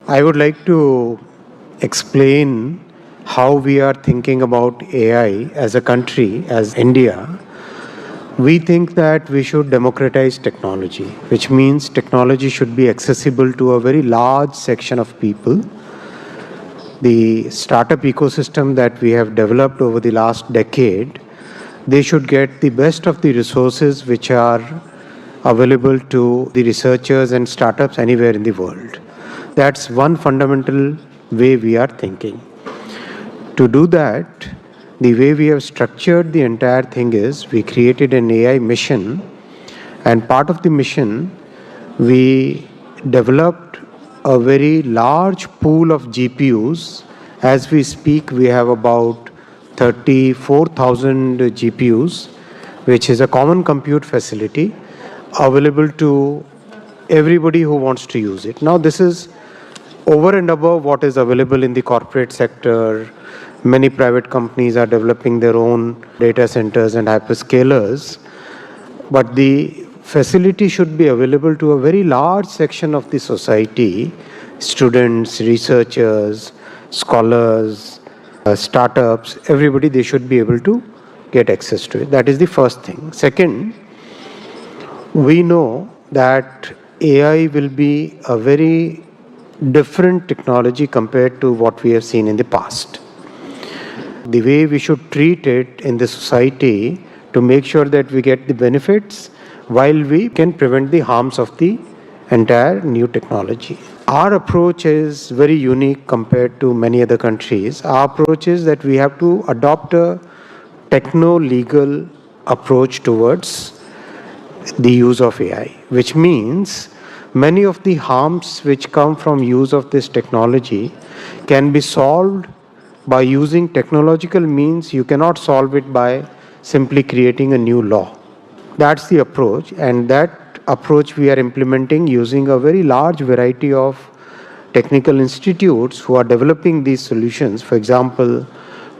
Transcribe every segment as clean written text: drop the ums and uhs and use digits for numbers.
I would like to explain how we are thinking about AI as a country, as India. We think that we should democratize technology, which means technology should be accessible to a very large section of people. The startup ecosystem that we have developed over the last decade, they should get the best of the resources which are available to the researchers and startups anywhere in the world. That's one fundamental way we are thinking. To do that, the way we have structured the entire thing is we created an AI mission, and part of the mission, we developed a very large pool of GPUs. As we speak, we have about 34,000 GPUs, which is a common compute facility available to everybody who wants to use it. Now, this is over and above what is available in the corporate sector. Many private companies are developing their own data centers and hyperscalers, but the facility should be available to a very large section of the society: students, researchers, scholars, startups, everybody. They should be able to get access to it. That is the first thing. Second, we know that AI will be a very different technology compared to what we have seen in the past. The way we should treat it in the society to make sure that we get the benefits while we can prevent the harms of the entire new technology. Our approach is very unique compared to many other countries. Our approach is that we have to adopt a techno-legal approach towards the use of AI, which means many of the harms which come from use of this technology can be solved by using technological means. You cannot solve it by simply creating a new law. That's the approach, and that approach we are implementing using a very large variety of technical institutes who are developing these solutions. For example,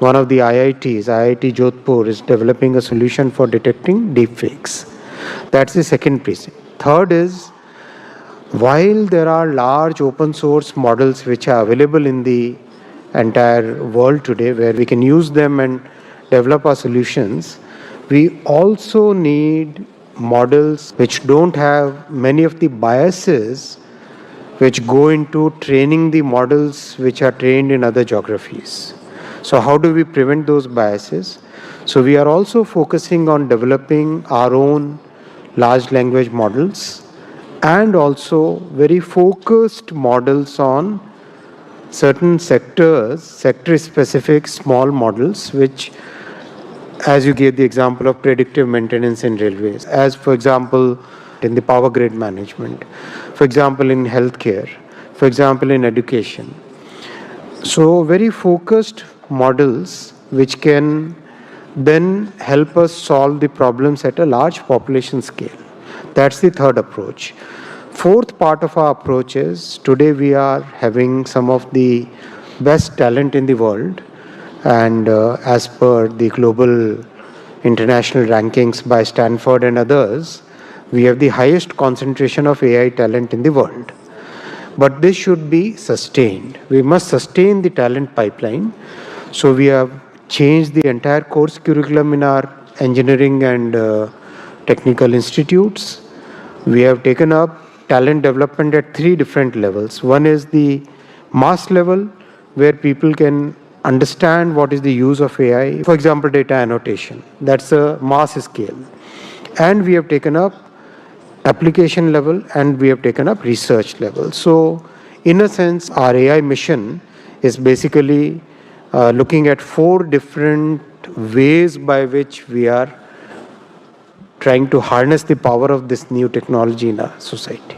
one of the IITs, IIT Jodhpur, is developing a solution for detecting deepfakes. That's the second piece. Third is, while there are large open source models which are available in the entire world today where we can use them and develop our solutions, we also need models which don't have many of the biases which go into training the models which are trained in other geographies. So how do we prevent those biases? So we are also focusing on developing our own large language models and also very focused models on certain sectors, sector-specific small models, which, as you gave the example of predictive maintenance in railways, as for example in the power grid management, for example in healthcare, for example in education. So very focused models which can then help us solve the problems at a large population scale. That's the third approach. Fourth part of our approach is, today we are having some of the best talent in the world, and as per the global international rankings by Stanford and others, we have the highest concentration of AI talent in the world. But this should be sustained. We must sustain the talent pipeline. So we have changed the entire course curriculum in our engineering and technical institutes. We have taken up talent development at 3 different levels. One is the mass level, where people can understand what is the use of AI. For example, data annotation. That's a mass scale. And we have taken up application level, and we have taken up research level. So in a sense, our AI mission is basically looking at 4 different ways by which we are trying to harness the power of this new technology in our society.